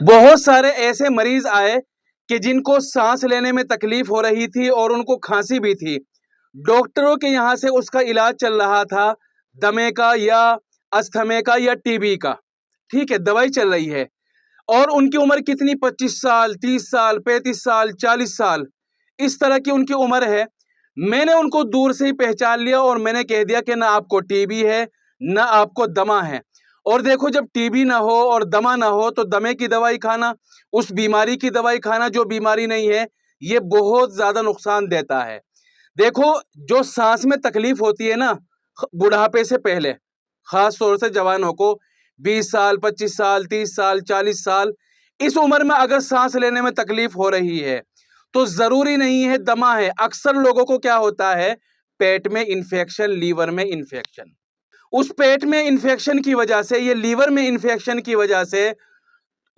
बहुत सारे ऐसे मरीज आए कि जिनको सांस लेने में तकलीफ हो रही थी और उनको खांसी भी थी। डॉक्टरों के यहाँ से उसका इलाज चल रहा था, दमे का या अस्थमे का या टीबी का, ठीक है, दवाई चल रही है। और उनकी उम्र कितनी, 25 साल, 30 साल, 35 साल, 40 साल, इस तरह की उनकी उम्र है। मैंने उनको दूर से ही पहचान लिया और मैंने कह दिया कि ना आपको टीबी है ना आपको दमा है। और देखो, जब टीबी ना हो और दमा ना हो तो दमे की दवाई खाना, उस बीमारी की दवाई खाना जो बीमारी नहीं है, ये बहुत ज्यादा नुकसान देता है। देखो, जो सांस में तकलीफ होती है ना बुढ़ापे से पहले, खास तौर से जवानों को 20 साल, 25 साल, 30 साल, 40 साल, इस उम्र में अगर सांस लेने में तकलीफ हो रही है तो जरूरी नहीं है दमा है। अक्सर लोगों को क्या होता है, पेट में इंफेक्शन, लीवर में इंफेक्शन, उस पेट में इंफेक्शन की वजह से, ये लीवर में इंफेक्शन की वजह से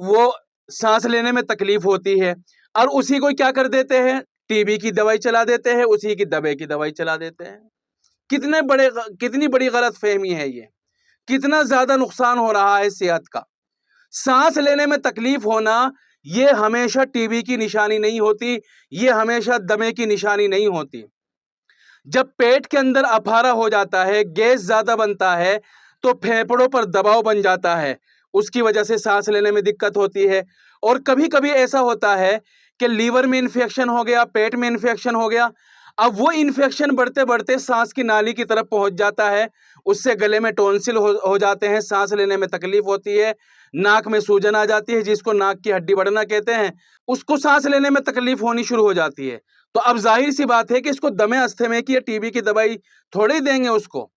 वो सांस लेने में तकलीफ होती है। और उसी को क्या कर देते हैं, टीबी की दवाई चला देते हैं, उसी की दमे की दवाई चला देते हैं। कितनी बड़ी गलत फहमी है ये, कितना ज्यादा नुकसान हो रहा है सेहत का। सांस लेने में तकलीफ होना ये हमेशा टीबी की निशानी नहीं होती, ये हमेशा दमे की निशानी नहीं होती। जब पेट के अंदर अफारा हो जाता है, गैस ज्यादा बनता है, तो फेफड़ों पर दबाव बन जाता है, उसकी वजह से सांस लेने में दिक्कत होती है। और कभी कभी ऐसा होता है कि लीवर में इंफेक्शन हो गया, पेट में इंफेक्शन हो गया, अब वो इंफेक्शन बढ़ते बढ़ते सांस की नाली की तरफ पहुंच जाता है, उससे गले में टॉन्सिल हो जाते हैं, सांस लेने में तकलीफ होती है, नाक में सूजन आ जाती है, जिसको नाक की हड्डी बढ़ना कहते हैं, उसको सांस लेने में तकलीफ होनी शुरू हो जाती है। तो अब जाहिर सी बात है कि इसको दमे अस्थमे की या टीबी की दवाई थोड़ी देंगे उसको।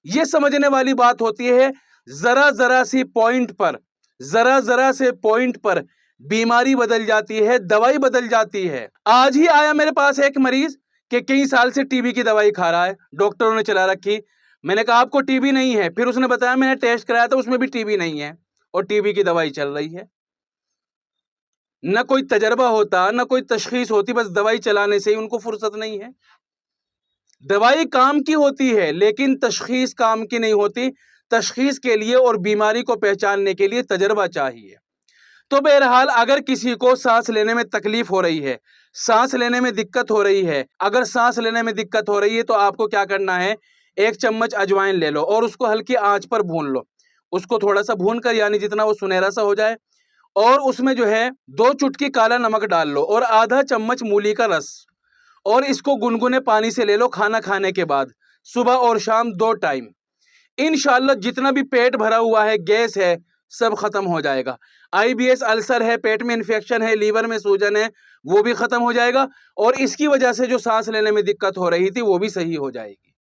ये समझने वाली बात होती है, जरा जरा सी पॉइंट पर, जरा जरा से पॉइंट पर बीमारी बदल जाती है, दवाई बदल जाती है। आज ही आया मेरे पास एक मरीज कि कई साल से टीबी की दवाई खा रहा है, डॉक्टरों ने चला रखी। मैंने कहा आपको टीबी नहीं है, फिर उसने बताया मैंने टेस्ट कराया था उसमें भी टीबी नहीं है और टीबी की दवाई चल रही है। न कोई तजर्बा होता, न कोई तशखीस होती, बस दवाई चलाने से ही उनको फुर्सत नहीं है। दवाई काम की होती है लेकिन तशखीस काम की नहीं होती। तशखीस के लिए और बीमारी को पहचानने के लिए तजर्बा चाहिए। तो बहरहाल, अगर किसी को सांस लेने में तकलीफ हो रही है, सांस लेने में दिक्कत हो रही है, अगर सांस लेने में दिक्कत हो रही है तो आपको क्या करना है, 1 चम्मच अजवाइन ले लो और उसको हल्की आंच पर भून लो। उसको थोड़ा सा भून कर, यानी जितना वो सुनहरा सा हो जाए, और उसमें जो है 2 चुटकी काला नमक डाल लो और आधा चम्मच मूली का रस, और इसको गुनगुने पानी से ले लो खाना खाने के बाद, सुबह और शाम 2 टाइम। इंशाअल्लाह जितना भी पेट भरा हुआ है, गैस है, सब खत्म हो जाएगा। आईबीएस, अल्सर है, पेट में इंफेक्शन है, लीवर में सूजन है, वो भी खत्म हो जाएगा। और इसकी वजह से जो सांस लेने में दिक्कत हो रही थी वो भी सही हो जाएगी।